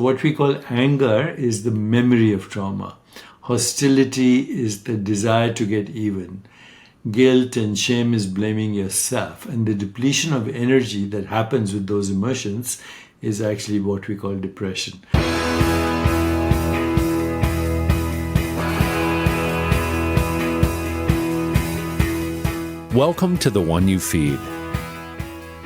What we call anger is the memory of trauma. Hostility is the desire to get even. Guilt and shame is blaming yourself. And the depletion of energy that happens with those emotions is actually what we call depression. Welcome to The One You Feed.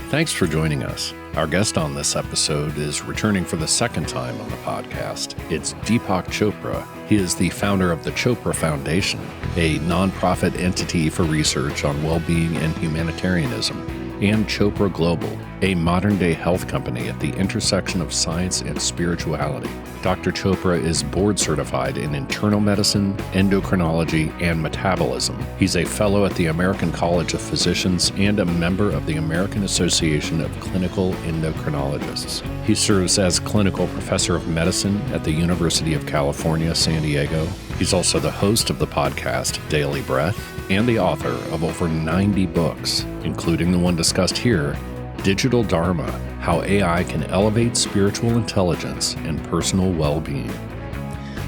Thanks for joining us. Our guest on this episode is returning for the second time on the podcast. It's Deepak Chopra. He is the founder of the Chopra Foundation, a nonprofit entity for research on well-being and humanitarianism, and Chopra Global, a modern-day health company at the intersection of science and spirituality. Dr. Chopra is board certified in internal medicine, endocrinology, and metabolism. He's a fellow at the American College of Physicians and a member of the American Association of Clinical Endocrinologists. He serves as clinical professor of medicine at the University of California, San Diego. He's also the host of the podcast Daily Breath and the author of over 90 books, including the one discussed here, Digital Dharma, How AI Can Elevate Spiritual Intelligence and Personal Well-Being.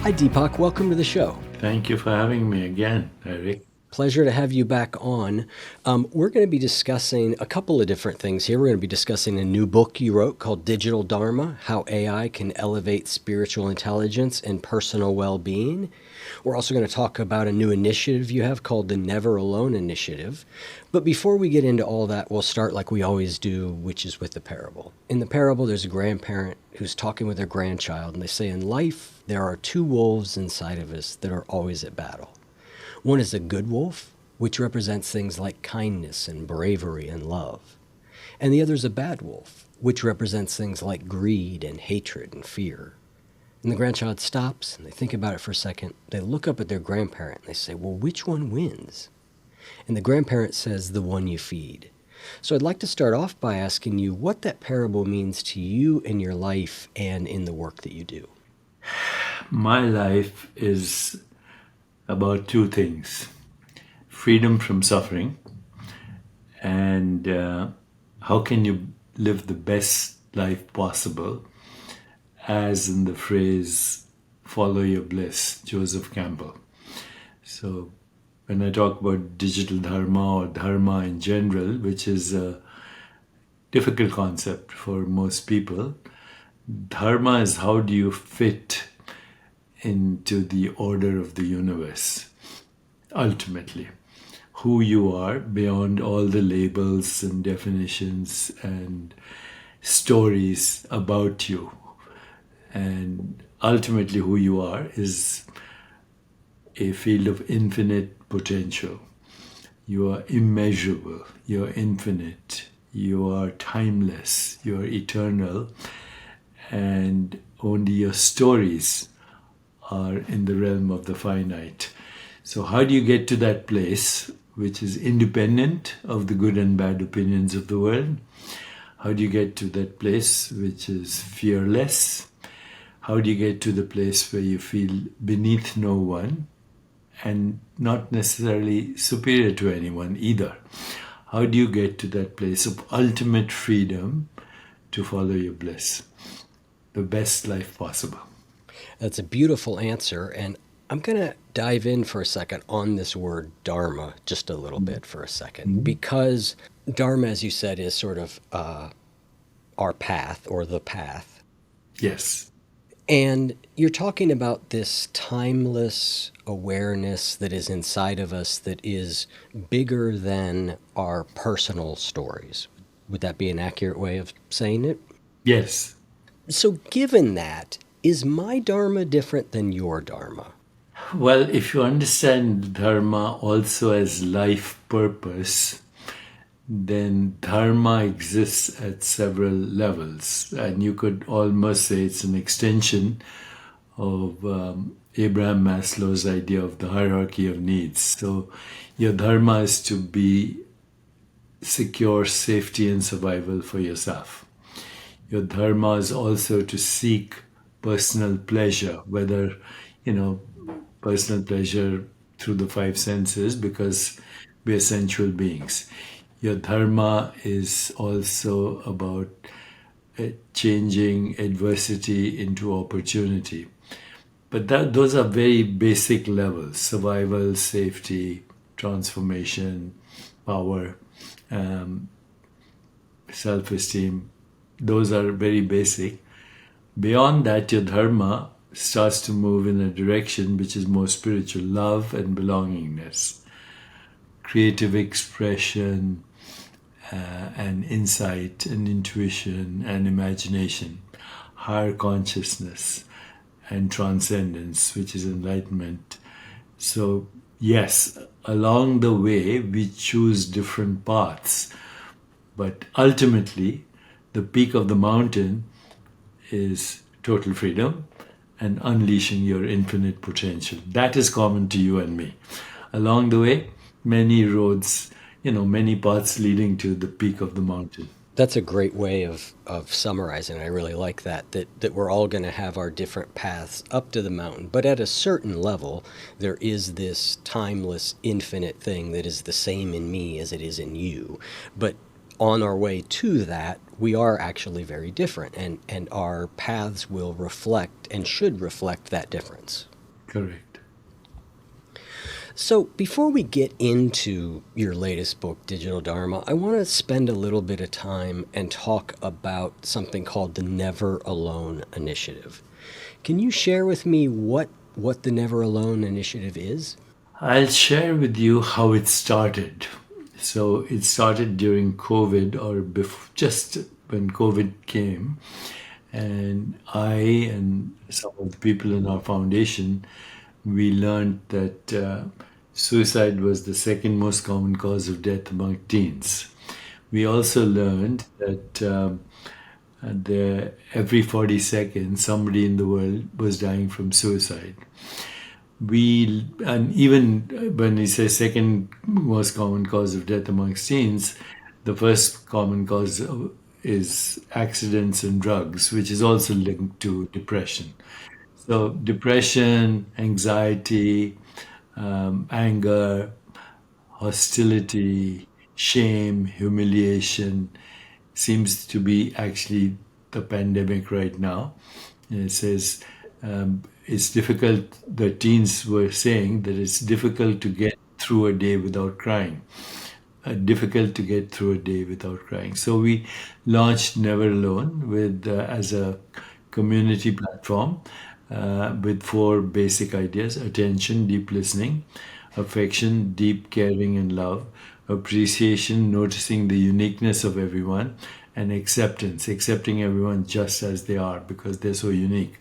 Hi, Deepak. Welcome to the show. Thank you for having me again, Eric. Pleasure to have you back on. We're going to be discussing a couple of different things here. We're going to be discussing a new book you wrote called Digital Dharma, How AI Can Elevate Spiritual Intelligence and Personal Well-Being. We're also going to talk about a new initiative you have called the Never Alone Initiative. But before we get into all that, we'll start like we always do, which is with the parable. In the parable, there's a grandparent who's talking with their grandchild, and they say, in life, there are two wolves inside of us that are always at battle. One is a good wolf, which represents things like kindness and bravery and love. And the other is a bad wolf, which represents things like greed and hatred and fear. And the grandchild stops and they think about it for a second. They look up at their grandparent and they say, well, which one wins? And the grandparent says, the one you feed. So I'd like to start off by asking you what that parable means to you in your life and in the work that you do. My life is about two things: freedom from suffering, and how can you live the best life possible, as in the phrase, follow your bliss, Joseph Campbell. So when I talk about digital dharma or dharma in general, which is a difficult concept for most people, dharma is how do you fit into the order of the universe, ultimately. Who you are beyond all the labels and definitions and stories about you. And ultimately who you are is a field of infinite potential. You are immeasurable, you're infinite, you are timeless, you're eternal, and only your stories are in the realm of the finite. So how do you get to that place which is independent of the good and bad opinions of the world? How do you get to that place which is fearless? How do you get to the place where you feel beneath no one and not necessarily superior to anyone either? How do you get to that place of ultimate freedom to follow your bliss? The best life possible. That's a beautiful answer, and I'm going to dive in for a second on this word dharma just a little bit for a second, because dharma, as you said, is sort of our path or the path. Yes. And you're talking about this timeless awareness that is inside of us that is bigger than our personal stories. Would that be an accurate way of saying it? Yes. So given that, is my dharma different than your dharma? Well, if you understand dharma also as life purpose, then dharma exists at several levels. And you could almost say it's an extension of Abraham Maslow's idea of the hierarchy of needs. So your dharma is to be secure safety and survival for yourself. Your dharma is also to seek personal pleasure, whether, personal pleasure through the five senses, because we are sensual beings. Your dharma is also about changing adversity into opportunity. But those are very basic levels: survival, safety, transformation, power, self-esteem. Those are very basic. Beyond that, your dharma starts to move in a direction which is more spiritual: love and belongingness, creative expression, and insight and intuition and imagination, higher consciousness and transcendence, which is enlightenment. So, yes, along the way, we choose different paths, but ultimately, the peak of the mountain is total freedom and unleashing your infinite potential. That is common to you and me. Along the way, many roads, many paths leading to the peak of the mountain. That's a great way of summarizing. I really like that we're all going to have our different paths up to the mountain. But at a certain level, there is this timeless, infinite thing that is the same in me as it is in you. But on our way to that, we are actually very different, and our paths will reflect and should reflect that difference. Correct. So before we get into your latest book, Digital Dharma, I want to spend a little bit of time and talk about something called the Never Alone Initiative. Can you share with me what the Never Alone Initiative is? I'll share with you how it started. So it started during COVID, or just when COVID came, and I and some of the people in our foundation, we learned that suicide was the second most common cause of death among teens. We also learned that every 40 seconds, somebody in the world was dying from suicide. And even when we say second most common cause of death amongst teens, the first common cause is accidents and drugs, which is also linked to depression. So depression, anxiety, anger, hostility, shame, humiliation seems to be actually the pandemic right now. And it says it's difficult, the teens were saying that it's difficult to get through a day without crying. Difficult to get through a day without crying. So we launched Never Alone as a community platform with 4 basic ideas: attention, deep listening; affection, deep caring and love; appreciation, noticing the uniqueness of everyone; and acceptance, accepting everyone just as they are because they're so unique.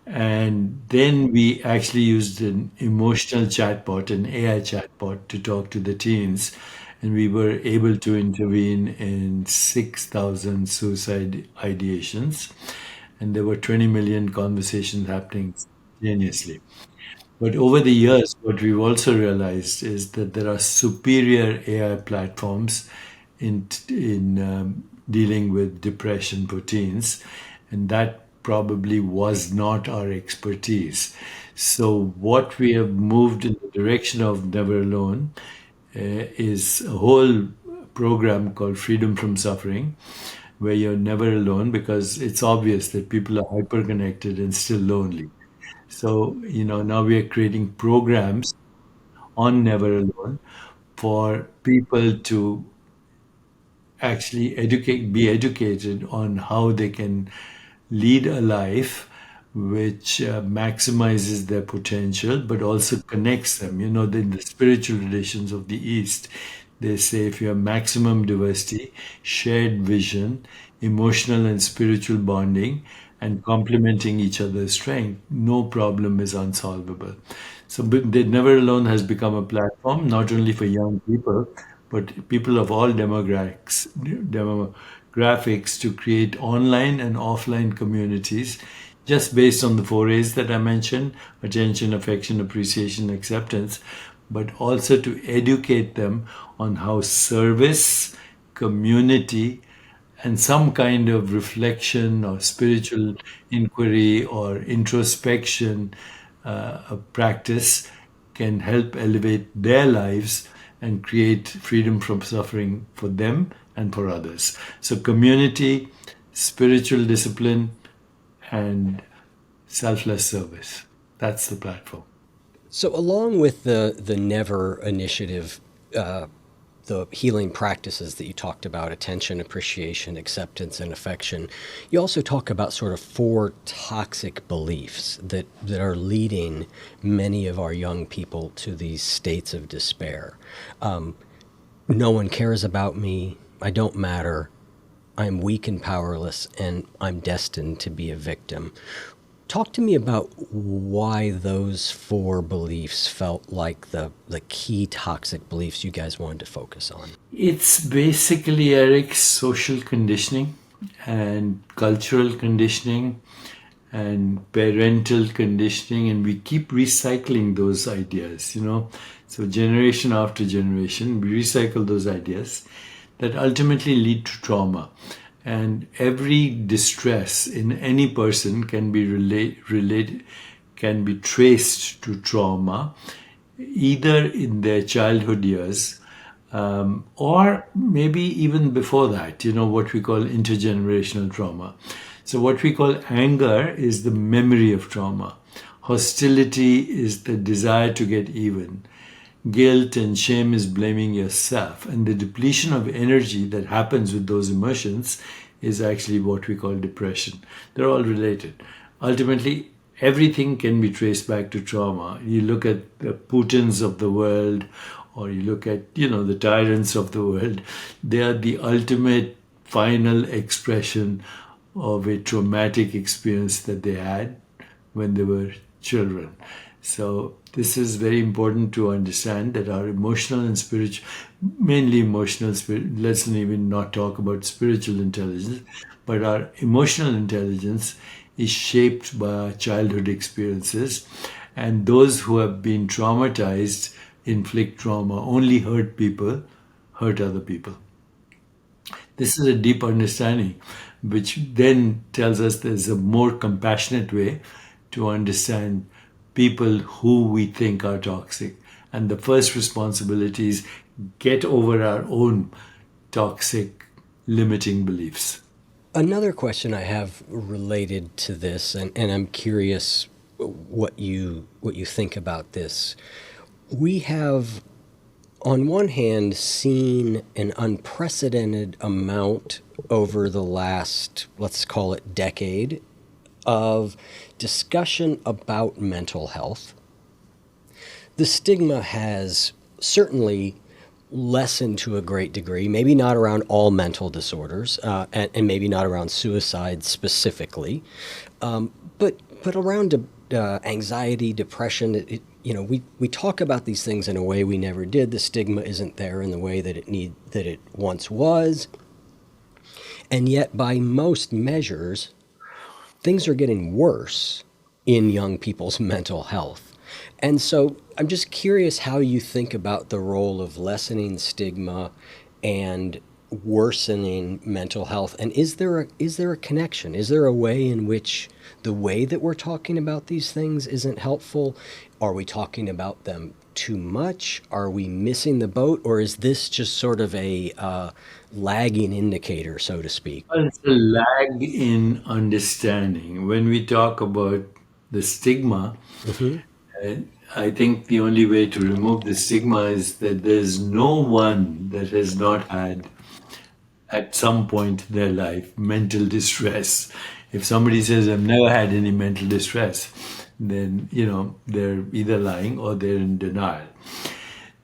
And then we actually used an emotional chatbot, an AI chatbot, to talk to the teens. And we were able to intervene in 6,000 suicide ideations. And there were 20 million conversations happening simultaneously. But over the years, what we've also realized is that there are superior AI platforms in dealing with depression for teens, and that probably was not our expertise. So what we have moved in the direction of Never Alone is a whole program called Freedom from Suffering, where you're never alone, because it's obvious that people are hyper-connected and still lonely. So, now we are creating programs on Never Alone for people to actually be educated on how they can lead a life which maximizes their potential, but also connects them. In the spiritual traditions of the East, they say if you have maximum diversity, shared vision, emotional and spiritual bonding, and complementing each other's strength, no problem is unsolvable. So the Never Alone has become a platform not only for young people, but people of all demographics to create online and offline communities just based on the 4 A's that I mentioned: attention, affection, appreciation, acceptance, but also to educate them on how service, community, and some kind of reflection or spiritual inquiry or introspection practice can help elevate their lives and create freedom from suffering for them and for others. So community, spiritual discipline, and selfless service. That's the platform. So, along with the Never initiative, the healing practices that you talked about, attention, appreciation, acceptance, and affection, you also talk about sort of 4 toxic beliefs that are leading many of our young people to these states of despair. No one cares about me, I don't matter, I'm weak and powerless, and I'm destined to be a victim. Talk to me about why those 4 beliefs felt like the key toxic beliefs you guys wanted to focus on. It's basically, Eric, social conditioning and cultural conditioning and parental conditioning, and we keep recycling those ideas, So generation after generation, we recycle those ideas that ultimately lead to trauma. And every distress in any person can be can be traced to trauma, either in their childhood years or maybe even before that, what we call intergenerational trauma. So what we call anger is the memory of trauma. Hostility is the desire to get even. Guilt and shame is blaming yourself. And the depletion of energy that happens with those emotions is actually what we call depression. They're all related. Ultimately, everything can be traced back to trauma. You look at the Putins of the world, or you look at, the tyrants of the world. They are the ultimate final expression of a traumatic experience that they had when they were children. So this is very important to understand that our emotional and spiritual, mainly emotional, let's even not talk about spiritual intelligence, but our emotional intelligence is shaped by our childhood experiences. And those who have been traumatized inflict trauma, only hurt people, hurt other people. This is a deep understanding, which then tells us there's a more compassionate way to understand people who we think are toxic. And the first responsibility is get over our own toxic, limiting beliefs. Another question I have related to this, and I'm curious what you think about this. We have, on one hand, seen an unprecedented amount over the last, let's call it decade, of discussion about mental health. The stigma has certainly lessened to a great degree, maybe not around all mental disorders, and maybe not around suicide specifically, but around anxiety, depression. We talk about these things in a way we never did. The stigma isn't there in the way that it once was, and yet by most measures, things are getting worse in young people's mental health. And so I'm just curious how you think about the role of lessening stigma and worsening mental health. And is there a connection? Is there a way in which the way that we're talking about these things isn't helpful? Are we talking about them too much? Are we missing the boat? Or is this just sort of a lagging indicator, so to speak? Well, it's a lag in understanding. When we talk about the stigma, I think the only way to remove the stigma is that there's no one that has not had, at some point in their life, mental distress. If somebody says, I've never had any mental distress, then, they're either lying or they're in denial.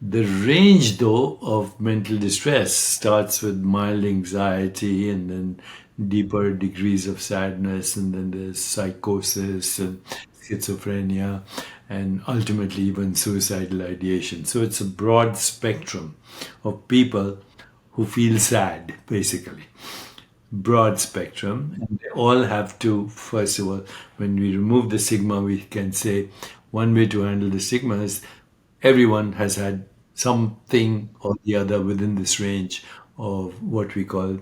The range, though, of mental distress starts with mild anxiety and then deeper degrees of sadness, and then there's psychosis and schizophrenia, and ultimately even suicidal ideation. So it's a broad spectrum of people who feel sad, basically. Broad spectrum. And they all have to, first of all, when we remove the stigma, we can say one way to handle the stigma is everyone has had something or the other within this range of what we call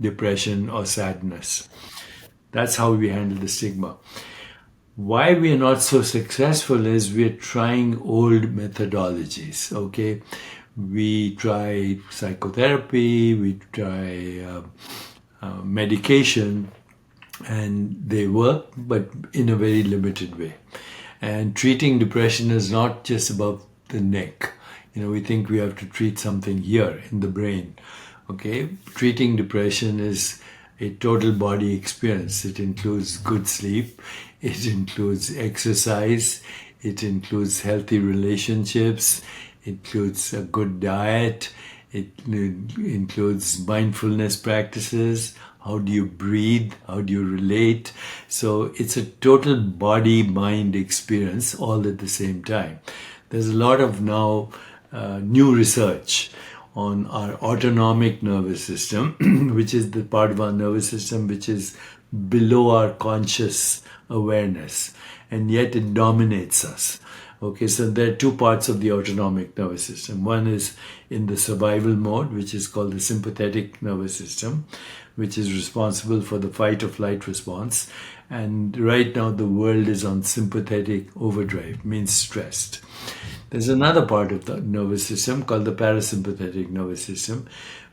depression or sadness. That's how we handle the stigma. Why we are not so successful is we're trying old methodologies, okay? We try psychotherapy, we try medication, and they work, but in a very limited way. And treating depression is not just about the neck. We think we have to treat something here in the brain. Okay, treating depression is a total body experience. It includes good sleep, it includes exercise, it includes healthy relationships, it includes a good diet, it includes mindfulness practices. How do you breathe? How do you relate? So it's a total body-mind experience all at the same time. There's a lot of now new research on our autonomic nervous system, which is the part of our nervous system which is below our conscious awareness, and yet it dominates us. Okay, so there are two parts of the autonomic nervous system. One is in the survival mode, which is called the sympathetic nervous system, which is responsible for the fight or flight response. And right now the world is on sympathetic overdrive, means stressed. There's another part of the nervous system called the parasympathetic nervous system,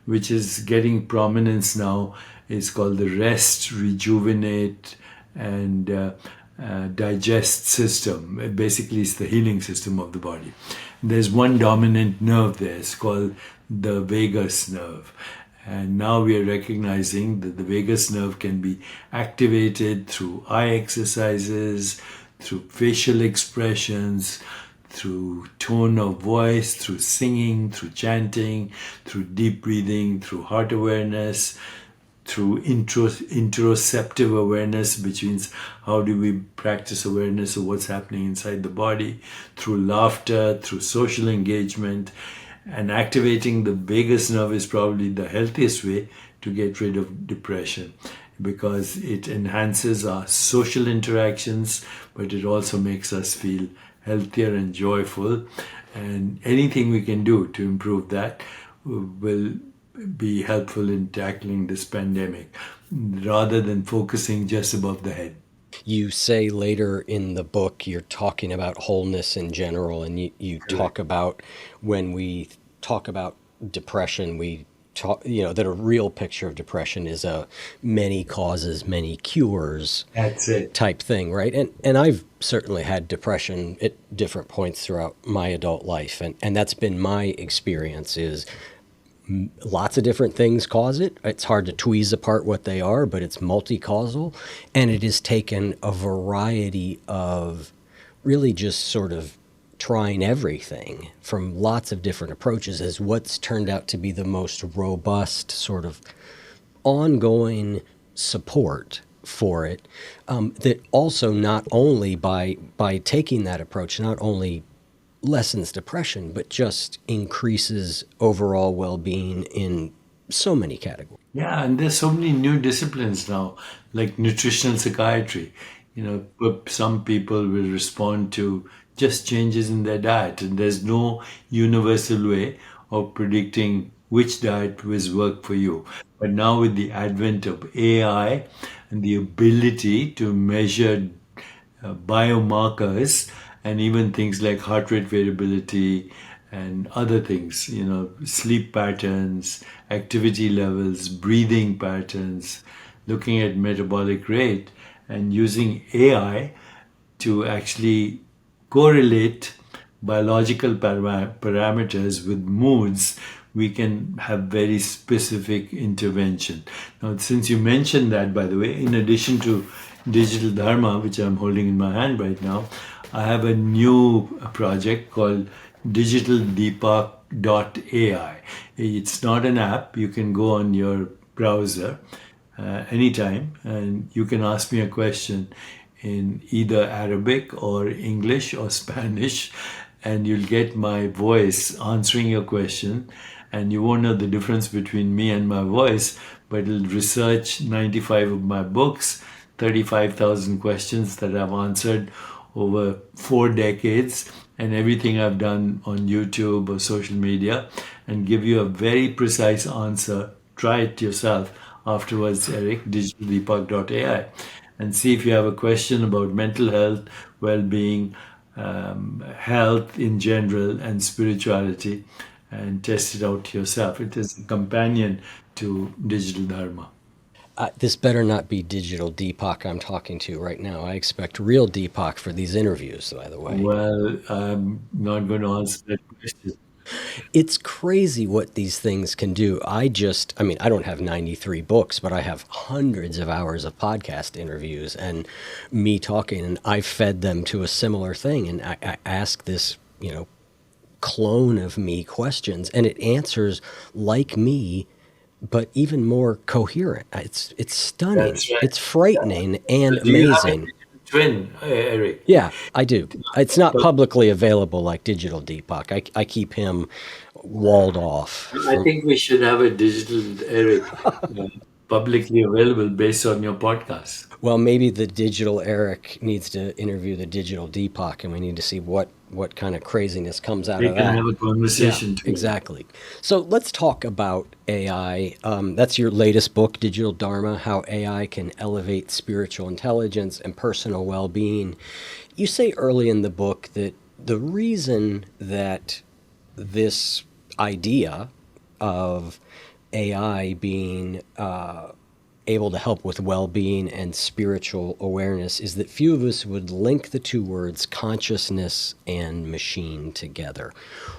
which is getting prominence now. It's called the rest, rejuvenate, and digest system. Basically, it's the healing system of the body. There's one dominant nerve there. It's called the vagus nerve. And now we are recognizing that the vagus nerve can be activated through eye exercises, through facial expressions, through tone of voice, through singing, through chanting, through deep breathing, through heart awareness, through interoceptive awareness, which means how do we practice awareness of what's happening inside the body, through laughter, through social engagement. And activating the vagus nerve is probably the healthiest way to get rid of depression, because it enhances our social interactions, but it also makes us feel healthier and joyful. And anything we can do to improve that will be helpful in tackling this pandemic, rather than focusing just above the head. You say later in the book, you're talking about wholeness in general, and you talk about, when we talk about depression, we talk, that a real picture of depression is a many causes, many cures. That's it. Type thing, right? And I've certainly had depression at different points throughout my adult life, and that's been my experience. Is lots of different things cause it. It's hard to tweeze apart what they are, but it's multi-causal, and it has taken a variety of really just sort of trying everything from lots of different approaches as what's turned out to be the most robust sort of ongoing support for it, that also not only by taking that approach, not only lessens depression, but just increases overall well-being in so many categories. Yeah, and there's so many new disciplines now, like nutritional psychiatry. Some people will respond to just changes in their diet, and there's no universal way of predicting which diet will work for you. But now with the advent of AI and the ability to measure biomarkers, and even things like heart rate variability and other things, sleep patterns, activity levels, breathing patterns, looking at metabolic rate, and using AI to actually correlate biological parameters with moods, we can have very specific intervention. Now, since you mentioned that, by the way, in addition to Digital Dharma, which I'm holding in my hand right now, I have a new project called digitaldeepak.ai. It's not an app. You can go on your browser anytime, and you can ask me a question in either Arabic or English or Spanish, and you'll get my voice answering your question, and you won't know the difference between me and my voice, but it'll research 95 of my books, 35,000 questions that I've answered over 4 decades, and everything I've done on YouTube or social media, and give you a very precise answer. Try it yourself afterwards, Eric, digitaldeepak.ai, and see if you have a question about mental health, well-being, health in general, and spirituality, and test it out yourself. It is a companion to Digital Dharma. This better not be digital Deepak I'm talking to right now. I expect real Deepak for these interviews, by the way. Well, I'm not going to answer that question. It's crazy what these things can do. I mean, I don't have 93 books, but I have hundreds of hours of podcast interviews and me talking, and I fed them to a similar thing. And I ask this, clone of me questions, and it answers like me, but even more coherent. It's stunning. That's right. It's frightening and So do you have a amazing. digital twin, Eric? Yeah, I do. It's not publicly available like digital Deepak. I keep him walled off I from. think we should have a digital Eric publicly available based on your podcast. Well, maybe the digital Eric needs to interview the digital Deepak, and we need to see what kind of craziness comes out They of can that. have a Yeah, conversation too. exactly. So let's talk about AI. That's your latest book, Digital Dharma: How AI Can Elevate Spiritual Intelligence and Personal Well-Being. You say early in the book that the reason that this idea of AI being able to help with well-being and spiritual awareness is that few of us would link the two words consciousness and machine together.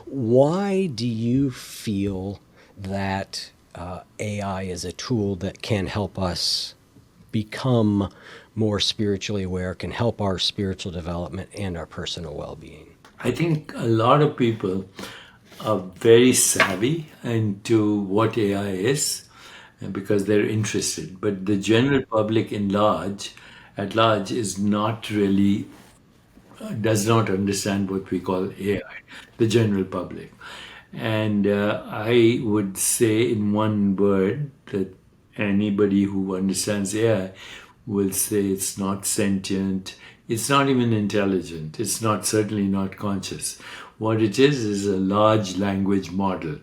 Why do you feel that AI is a tool that can help us become more spiritually aware, can help our spiritual development and our personal well-being? I think a lot of people are very savvy into what AI is because they're interested. But the general public at large, is not really does not understand what we call AI. The general public, and I would say in one word that anybody who understands AI will say it's not sentient. It's not even intelligent. It's not certainly not conscious. What it is a large language model.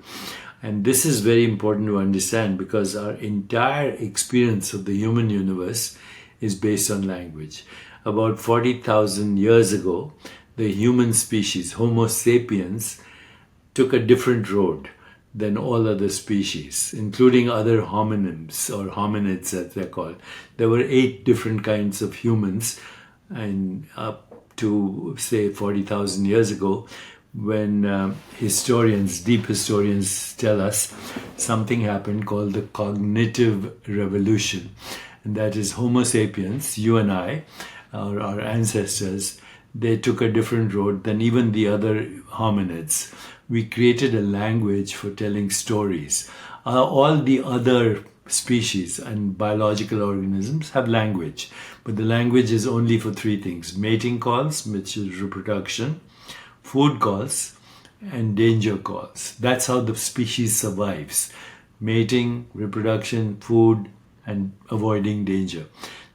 And this is very important to understand because our entire experience of the human universe is based on language. About 40,000 years ago, the human species, Homo sapiens, took a different road than all other species, including other hominins or hominids as they're called. There were 8 different kinds of humans, and up to say 40,000 years ago, when deep historians tell us something happened called the cognitive revolution. And that is Homo sapiens, you and I, our ancestors, they took a different road than even the other hominids. We created a language for telling stories. All the other species and biological organisms have language, but the language is only for 3 things: mating calls, which is reproduction, food calls, and danger calls. That's how the species survives: mating, reproduction, food, and avoiding danger.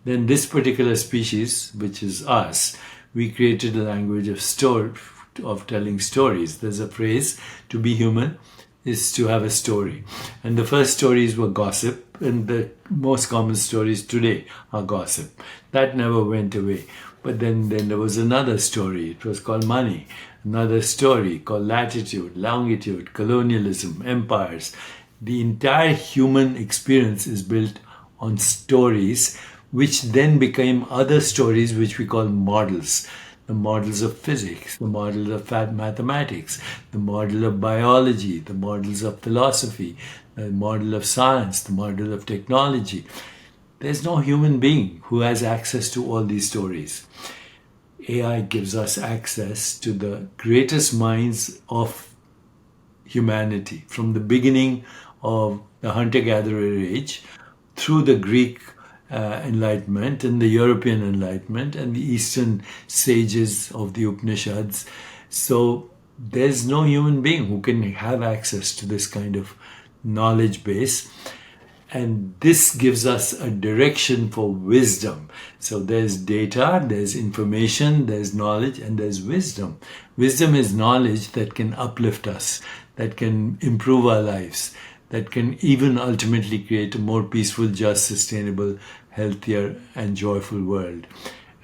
Then this particular species, which is us, we created a language of telling stories. There's a phrase: to be human is to have a story. And the first stories were gossip, and the most common stories today are gossip. That never went away. But then there was another story. It was called money. Another story called latitude, longitude, colonialism, empires. The entire human experience is built on stories, which then became other stories which we call models. The models of physics, the models of mathematics, the model of biology, the models of philosophy, the model of science, the model of technology. There's no human being who has access to all these stories. AI gives us access to the greatest minds of humanity from the beginning of the hunter-gatherer age through the Greek Enlightenment and the European Enlightenment and the Eastern sages of the Upanishads. So there's no human being who can have access to this kind of knowledge base. And this gives us a direction for wisdom. So there's data, there's information, there's knowledge, and there's wisdom. Wisdom is knowledge that can uplift us, that can improve our lives, that can even ultimately create a more peaceful, just, sustainable, healthier, and joyful world.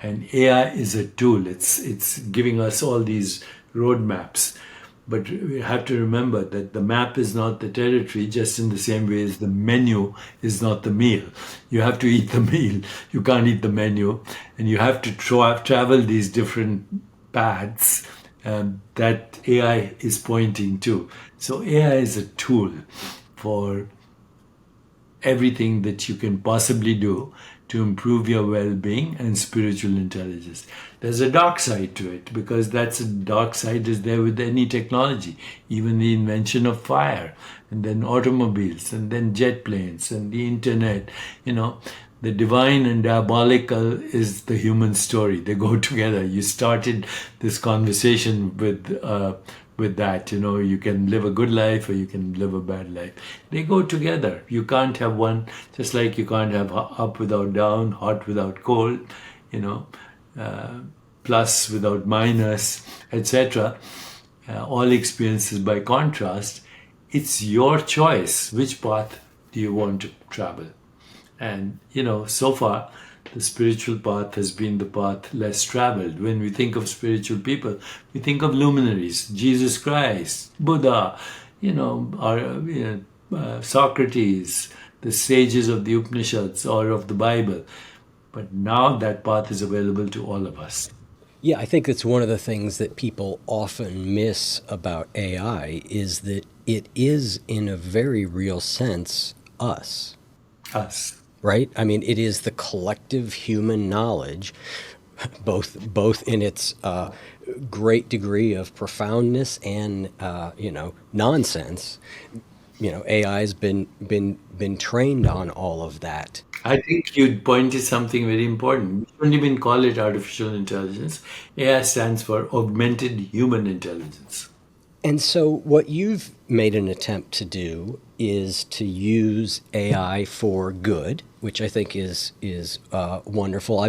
And AI is a tool. It's giving us all these roadmaps. But we have to remember that the map is not the territory, just in the same way as the menu is not the meal. You have to eat the meal. You can't eat the menu. And you have to travel these different paths that AI is pointing to. So AI is a tool for everything that you can possibly do to improve your well-being and spiritual intelligence. There's a dark side to it, because that's a dark side is there with any technology, even the invention of fire, and then automobiles, and then jet planes, and the internet. The divine and diabolical is the human story. They go together. You started this conversation with that. You can live a good life or you can live a bad life. They go together. You can't have one, just like you can't have up without down, hot without cold, plus without minus, etc. All experiences by contrast. It's your choice. Which path do you want to travel? And, so far, the spiritual path has been the path less traveled. When we think of spiritual people, we think of luminaries, Jesus Christ, Buddha, Socrates, the sages of the Upanishads or of the Bible. But now that path is available to all of us. Yeah, I think that's one of the things that people often miss about AI is that it is, in a very real sense, us. Us. Right? I mean, it is the collective human knowledge, both in its great degree of profoundness and nonsense. AI's been trained on all of that. I think you pointed something very important. We shouldn't even call it artificial intelligence. AI stands for augmented human intelligence. And so what you've made an attempt to do is to use AI for good, which I think is wonderful.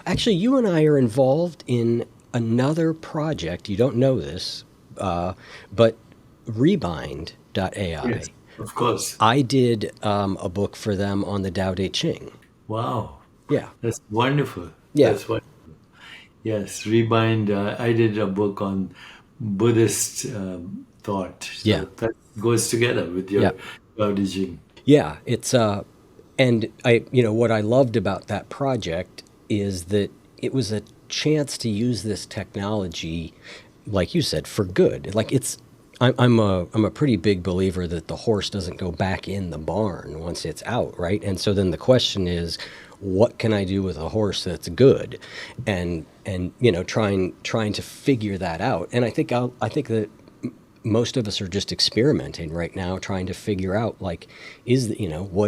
Actually, you and I are involved in another project. You don't know this, but Rebind.ai. Yes, of course. I did a book for them on the Tao Te Ching. Wow. Yeah. That's wonderful. Yeah. That's wonderful. Yes, Rebind. I did a book on Buddhist thought. So Yeah. that goes together with your Tao Te Ching. Yeah, it's and what I loved about that project is that it was a chance to use this technology, like you said, for good. Like I'm a pretty big believer that the horse doesn't go back in the barn once it's out, right? And so then the question is, what can I do with a horse that's good? And trying to figure that out. And I think that most of us are just experimenting right now, trying to figure out what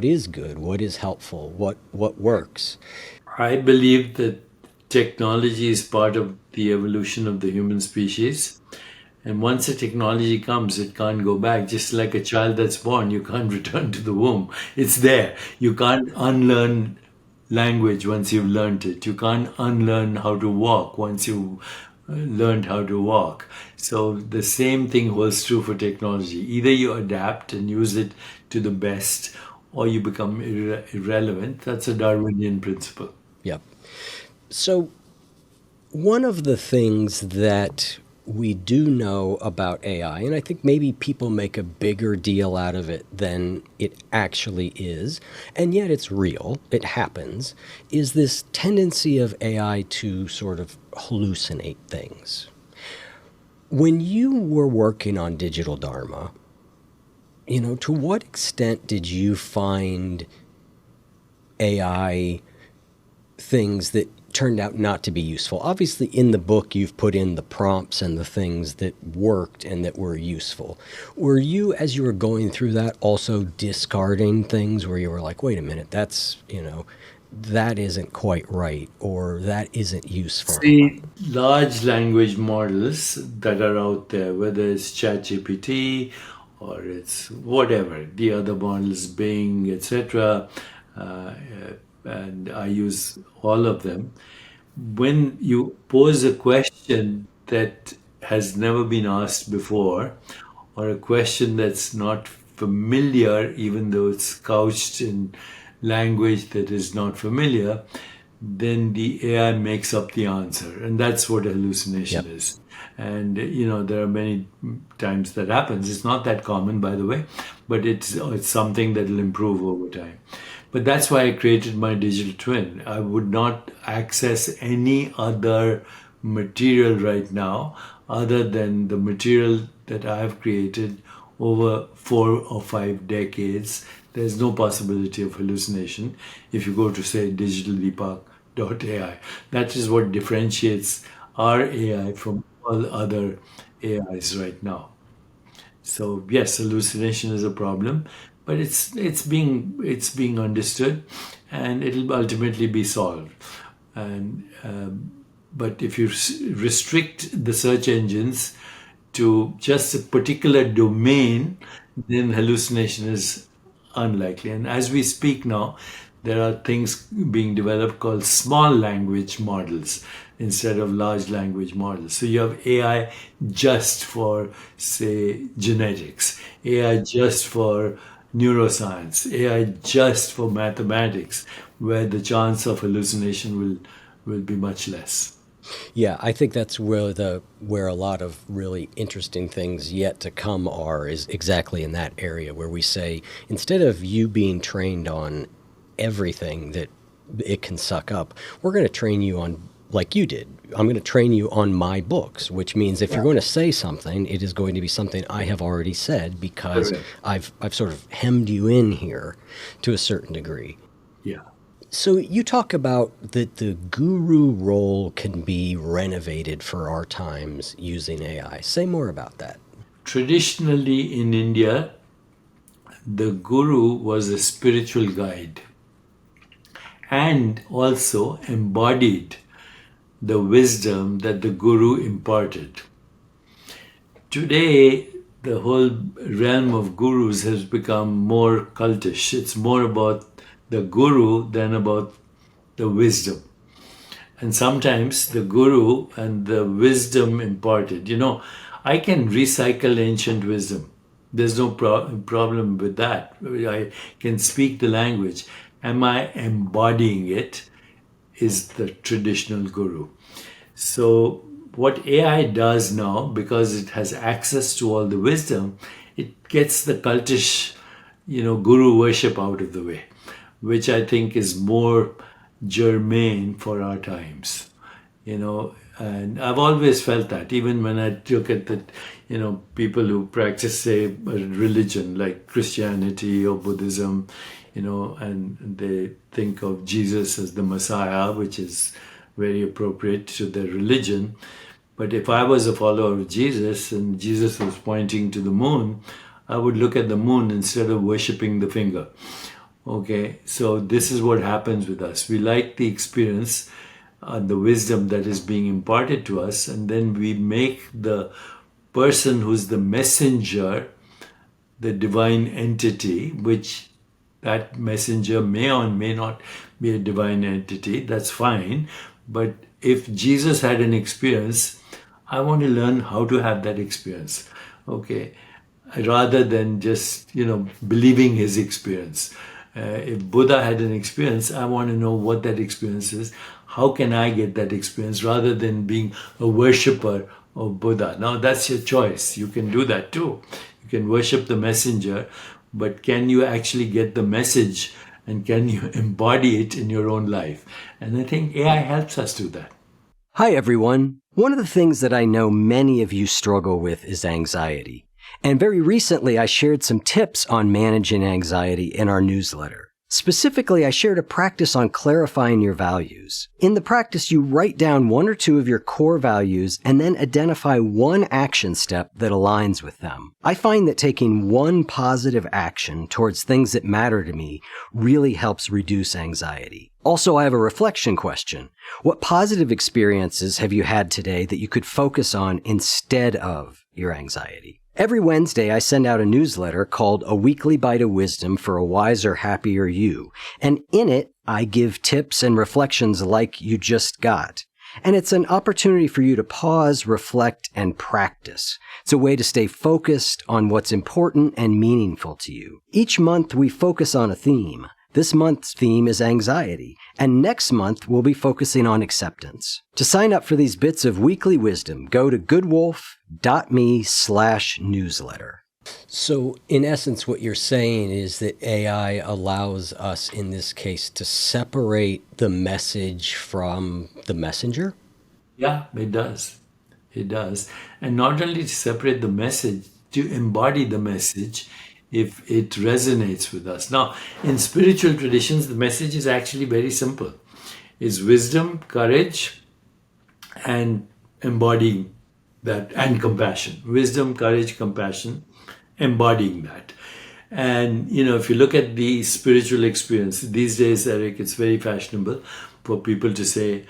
is good, what is helpful, what works. I believe that technology is part of the evolution of the human species. And once a technology comes, it can't go back. Just like a child that's born, you can't return to the womb. It's there. You can't unlearn language once you've learned it. You can't unlearn how to walk once you've learned how to walk. So the same thing holds true for technology. Either you adapt and use it to the best, or you become irrelevant. That's a Darwinian principle. Yep. So one of the things that we do know about AI, and I think maybe people make a bigger deal out of it than it actually is, and yet it's real, it happens, is this tendency of AI to sort of hallucinate things. When you were working on Digital Dharma, to what extent did you find AI things that turned out not to be useful? Obviously, in the book, you've put in the prompts and the things that worked and that were useful. Were you, as you were going through that, also discarding things where you were like, wait a minute, that's, that isn't quite right, or that isn't useful? See, large language models that are out there, whether it's ChatGPT or it's whatever, the other models, Bing, etc., and I use all of them. When you pose a question that has never been asked before, or a question that's not familiar, even though it's couched in language that is not familiar, then the AI makes up the answer. And that's what hallucination is. And, there are many times that happens. It's not that common, by the way, but it's something that will improve over time. But that's why I created my digital twin. I would not access any other material right now other than the material that I have created over 4 or 5 decades. There's no possibility of hallucination if you go to, say, digitaldeepak.ai. That is what differentiates our AI from all other AIs right now. So yes, hallucination is a problem, but it's being understood, and it'll ultimately be solved. And but if you restrict the search engines to just a particular domain, then hallucination is unlikely. And as we speak now, there are things being developed called small language models instead of large language models. So you have AI just for, say, genetics, AI just for neuroscience, AI just for mathematics, where the chance of hallucination will be much less. Yeah, I think that's where a lot of really interesting things yet to come are, is exactly in that area where we say, instead of you being trained on everything that it can suck up, we're going to train you on, like you did. I'm going to train you on my books, which means if you're going to say something, it is going to be something I have already said, because I've sort of hemmed you in here to a certain degree. Yeah. So you talk about that the guru role can be renovated for our times using AI. Say more about that. Traditionally in India, the guru was a spiritual guide and also embodied the wisdom that the guru imparted. Today, the whole realm of gurus has become more cultish. It's more about the guru than about the wisdom. And sometimes the guru and the wisdom imparted. I can recycle ancient wisdom. There's no problem with that. I can speak the language. Am I embodying it? Is the traditional guru. So what AI does now, because it has access to all the wisdom, it gets the cultish, guru worship out of the way, which I think is more germane for our times, and I've always felt that, even when I look at the, people who practice, say, a religion like Christianity or Buddhism, and they think of Jesus as the Messiah, which is very appropriate to their religion. But if I was a follower of Jesus and Jesus was pointing to the moon, I would look at the moon instead of worshipping the finger. Okay, so this is what happens with us. We like the experience, the wisdom that is being imparted to us, and then we make the person who's the messenger the divine entity, which that messenger may or may not be a divine entity. That's fine. But if Jesus had an experience, I want to learn how to have that experience. Okay, rather than just, believing his experience. If Buddha had an experience, I want to know what that experience is. How can I get that experience, rather than being a worshipper of Buddha? Now, that's your choice. You can do that too. You can worship the messenger, but can you actually get the message, and can you embody it in your own life? And I think AI helps us do that. Hi, everyone. One of the things that I know many of you struggle with is anxiety. And very recently, I shared some tips on managing anxiety in our newsletter. Specifically, I shared a practice on clarifying your values. In the practice, you write down 1 or 2 of your core values and then identify one action step that aligns with them. I find that taking one positive action towards things that matter to me really helps reduce anxiety. Also, I have a reflection question. What positive experiences have you had today that you could focus on instead of your anxiety? Every Wednesday, I send out a newsletter called A Weekly Bite of Wisdom for a Wiser, Happier You. And in it, I give tips and reflections like you just got. And it's an opportunity for you to pause, reflect, and practice. It's a way to stay focused on what's important and meaningful to you. Each month, we focus on a theme. This month's theme is anxiety, and next month we'll be focusing on acceptance. To sign up for these bits of weekly wisdom, go to goodwolf.me/newsletter. So, in essence, what you're saying is that AI allows us, in this case, to separate the message from the messenger? Yeah, it does. It does. And not only to separate the message, to embody the message if it resonates with us. Now, in spiritual traditions, the message is actually very simple. It's wisdom, courage, and embodying that, and compassion. Wisdom, courage, compassion, embodying that. And, if you look at the spiritual experience, these days, Eric, it's very fashionable for people to say,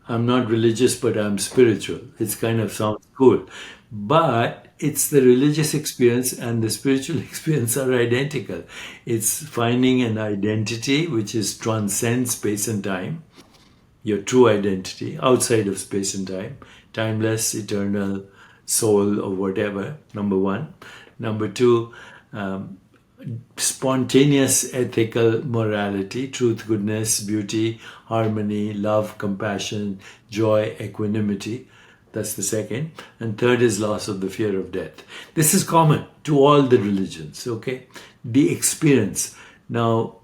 I'm not religious, but I'm spiritual. It's kind of sounds cool. But it's the religious experience and the spiritual experience are identical. It's finding an identity which transcends space and time, your true identity outside of space and time, timeless, eternal, soul, or whatever, number one. Number two, spontaneous ethical morality, truth, goodness, beauty, harmony, love, compassion, joy, equanimity. That's the second. And third is loss of the fear of death. This is common to all the religions, okay? The experience. Now,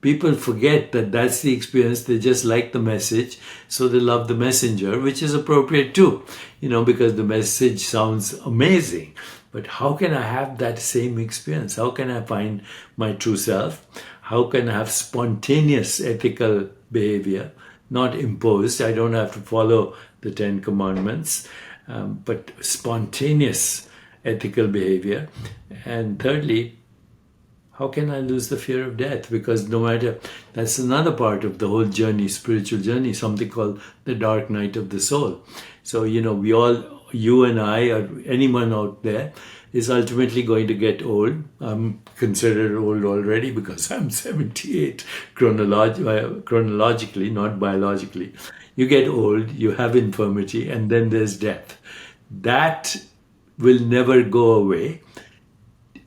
people forget that that's the experience. They just like the message, so they love the messenger, which is appropriate too, because the message sounds amazing. But how can I have that same experience? How can I find my true self? How can I have spontaneous ethical behavior, not imposed? I don't have to follow the 10 Commandments, but spontaneous ethical behavior. And thirdly, how can I lose the fear of death? Because that's another part of the whole journey, spiritual journey, something called the dark night of the soul. So, we all, you and I, or anyone out there, is ultimately going to get old. I'm considered old already because I'm 78 chronologically, not biologically. You get old, you have infirmity, and then there's death. That will never go away.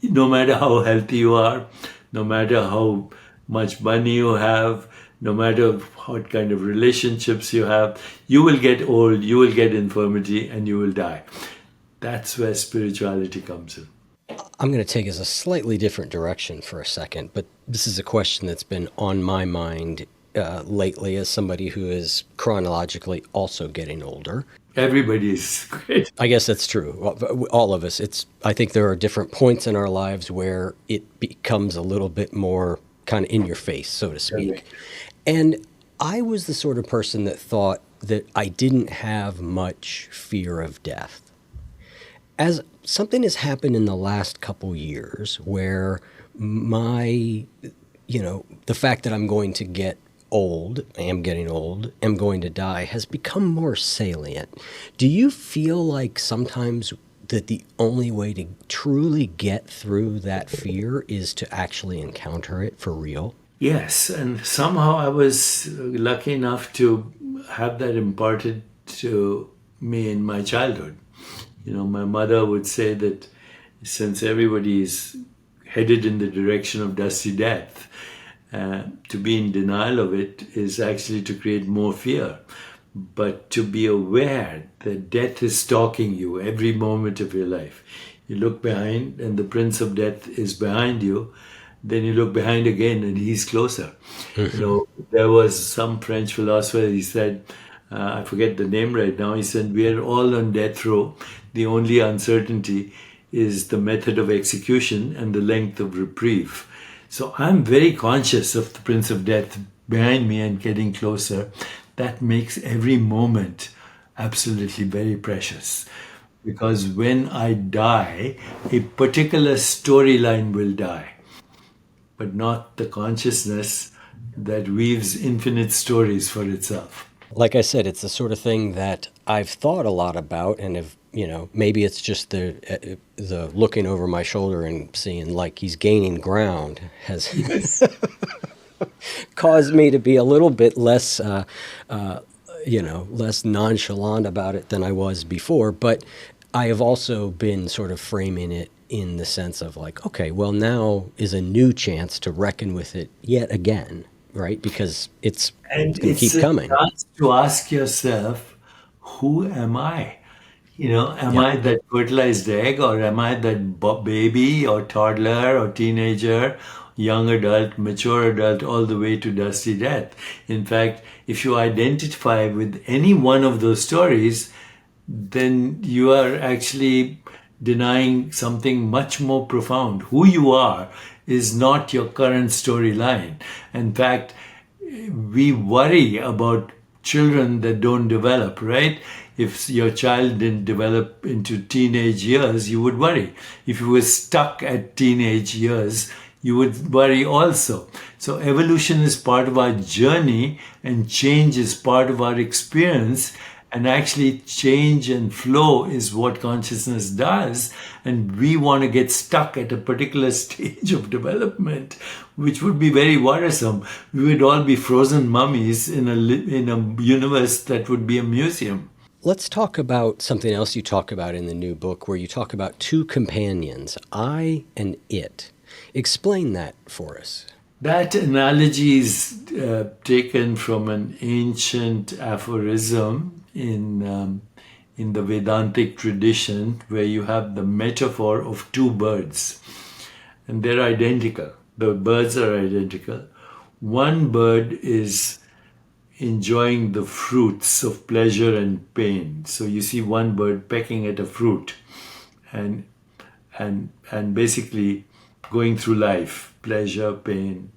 No matter how healthy you are, no matter how much money you have, no matter what kind of relationships you have, you will get old, you will get infirmity, and you will die. That's where spirituality comes in. I'm going to take us a slightly different direction for a second, but this is a question that's been on my mind lately as somebody who is chronologically also getting older. Everybody is great. I guess that's true. All of us. I think there are different points in our lives where it becomes a little bit more kind of in your face, so to speak. Okay. And I was the sort of person that thought that I didn't have much fear of death. As something has happened in the last couple years where the fact that I'm going to get old, I am getting old, am going to die, has become more salient. Do you feel like sometimes that the only way to truly get through that fear is to actually encounter it for real? Yes, and somehow I was lucky enough to have that imparted to me in my childhood. My mother would say that since everybody is headed in the direction of dusty death, to be in denial of it is actually to create more fear. But to be aware that death is stalking you every moment of your life. You look behind and the Prince of Death is behind you. Then you look behind again and he's closer. There was some French philosopher, he said, I forget the name right now, he said, we are all on death row. The only uncertainty is the method of execution and the length of reprieve. So I'm very conscious of the Prince of Death behind me and getting closer. That makes every moment absolutely very precious. Because when I die, a particular storyline will die, but not the consciousness that weaves infinite stories for itself. Like I said, it's the sort of thing that I've thought a lot about, and have, maybe it's just the looking over my shoulder and seeing like he's gaining ground has caused me to be a little bit less, less nonchalant about it than I was before. But I have also been sort of framing it in the sense of like, okay, well, now is a new chance to reckon with it yet again, right? Because it's And going to it's keep a coming. chance to ask yourself, who am I? Am Yeah. I that fertilized egg, or am I that baby or toddler or teenager, young adult, mature adult, all the way to dusty death? In fact, if you identify with any one of those stories, then you are actually denying something much more profound. Who you are is not your current storyline. In fact, we worry about children that don't develop, right? If your child didn't develop into teenage years, you would worry. If you were stuck at teenage years, you would worry also. So evolution is part of our journey, and change is part of our experience. And actually, change and flow is what consciousness does. And we want to get stuck at a particular stage of development, which would be very worrisome. We would all be frozen mummies in a universe that would be a museum. Let's talk about something else you talk about in the new book, where you talk about two companions, I and it. Explain that for us. That analogy is taken from an ancient aphorism in the Vedantic tradition, where you have the metaphor of two birds, and they're identical. The birds are identical. One bird is enjoying the fruits of pleasure and pain. So you see one bird pecking at a fruit, and and basically going through life, pleasure, pain,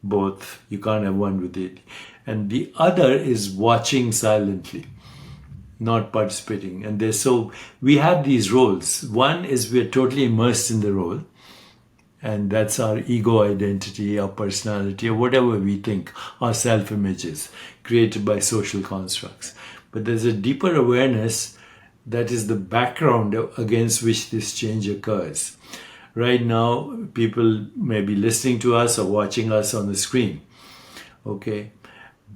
both. You can't have one with it. And the other is watching silently, not participating. And there's so we have these roles. One is we're totally immersed in the role, and that's our ego identity, our personality, or whatever we think, our self-images created by social constructs. But there's a deeper awareness that is the background against which this change occurs. Right now, people may be listening to us or watching us on the screen, okay?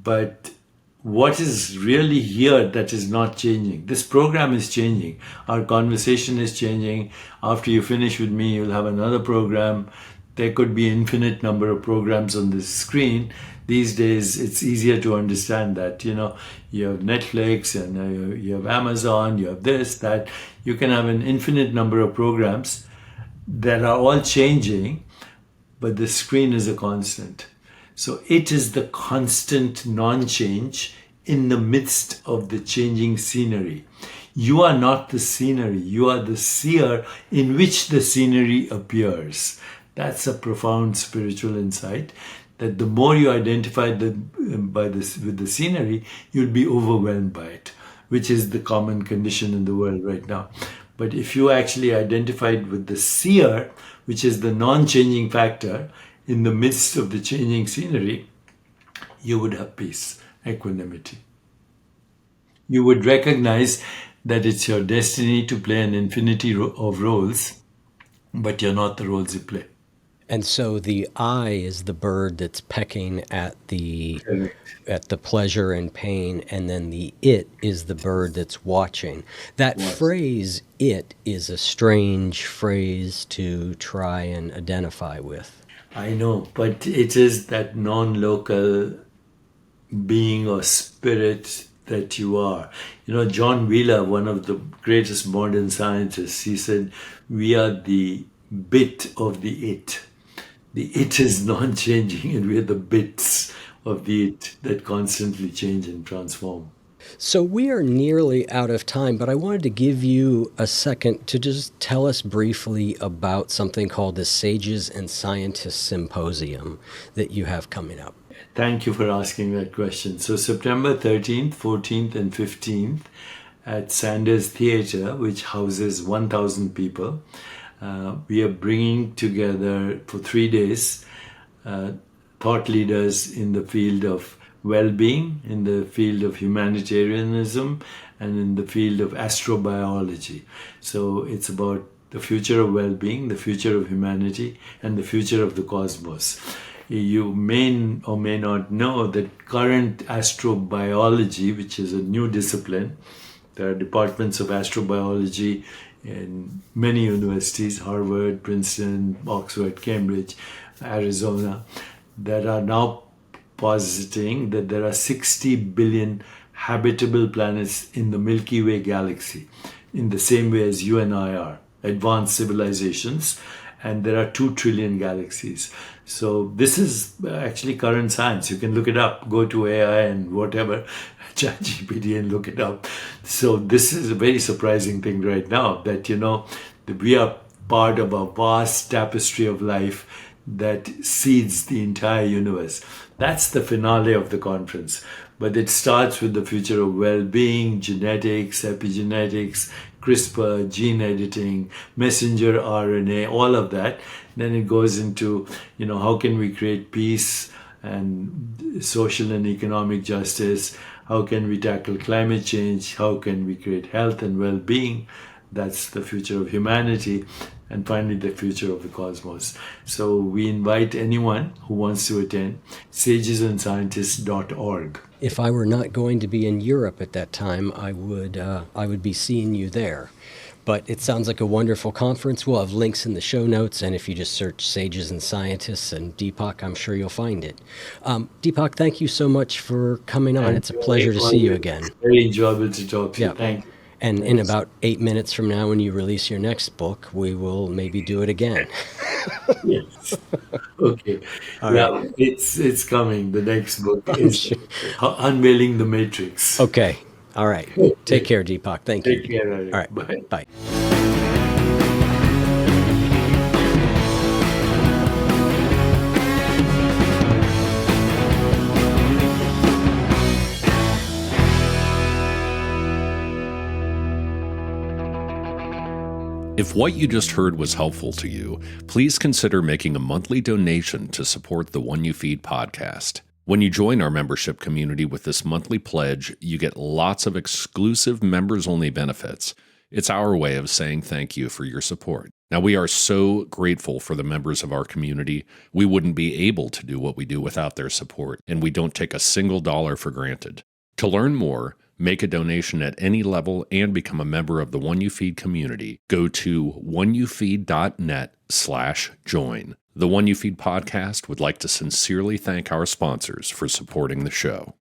But what is really here that is not changing? This program is changing. Our conversation is changing. After you finish with me, you'll have another program. There could be infinite number of programs on this screen. These days, it's easier to understand that. You have Netflix, and you have Amazon, you have this, that. You can have an infinite number of programs that are all changing, but the screen is a constant. So it is the constant non-change in the midst of the changing scenery. You are not the scenery, you are the seer in which the scenery appears. That's a profound spiritual insight, that the more you identify with the scenery, you'll be overwhelmed by it, which is the common condition in the world right now. But if you actually identified with the seer, which is the non-changing factor in the midst of the changing scenery, you would have peace, equanimity. You would recognize that it's your destiny to play an infinity of roles, but you're not the roles you play. And so the I is the bird that's pecking at the pleasure and pain, and then the it is the bird that's watching. That phrase, it, is a strange phrase to try and identify with. I know, but it is that non-local being or spirit that you are. John Wheeler, one of the greatest modern scientists, he said, we are the bit of the it. The it is non-changing, and we are the bits of the it that constantly change and transform. So we are nearly out of time, but I wanted to give you a second to just tell us briefly about something called the Sages and Scientists Symposium that you have coming up. Thank you for asking that question. So September 13th, 14th, and 15th at Sanders Theatre, which houses 1,000 people, we are bringing together for 3 days thought leaders in the field of well-being, in the field of humanitarianism, and in the field of astrobiology. So it's about the future of well-being, the future of humanity, and the future of the cosmos. You may or may not know that current astrobiology, which is a new discipline There are departments of astrobiology in many universities, Harvard, Princeton, Oxford, Cambridge, Arizona, that are now positing that there are 60 billion habitable planets in the Milky Way galaxy, in the same way as you and I are, advanced civilizations, and there are 2 trillion galaxies. So this is actually current science. You can look it up, go to AI and whatever, ChatGPT, and look it up. So this is a very surprising thing right now, that, that we are part of a vast tapestry of life that seeds the entire universe. That's the finale of the conference. But it starts with the future of well-being, genetics, epigenetics, CRISPR, gene editing, messenger RNA, all of that. Then it goes into, how can we create peace and social and economic justice? How can we tackle climate change? How can we create health and well-being? That's the future of humanity. And finally, the future of the cosmos. So we invite anyone who wants to attend, sagesandscientists.org. If I were not going to be in Europe at that time, I would be seeing you there. But it sounds like a wonderful conference. We'll have links in the show notes, and if you just search Sages and Scientists and Deepak, I'm sure you'll find it. Deepak, thank you so much for coming on. It's a pleasure to see you again. Very enjoyable to talk to you. Thank you. And in about 8 minutes from now, when you release your next book, we will maybe do it again. Yes. Okay. Right. It's coming. The next book is Unveiling the Matrix. Okay. All right. Take care, Deepak. Thank you. Take care. All right. Bye. Bye. If what you just heard was helpful to you, please consider making a monthly donation to support the One You Feed podcast. When you join our membership community with this monthly pledge, you get lots of exclusive members-only benefits. It's our way of saying thank you for your support. Now, we are so grateful for the members of our community. We wouldn't be able to do what we do without their support, and we don't take a single dollar for granted. To learn more, make a donation at any level, and become a member of the One You Feed community, go to oneyoufeed.net/join. The One You Feed podcast would like to sincerely thank our sponsors for supporting the show.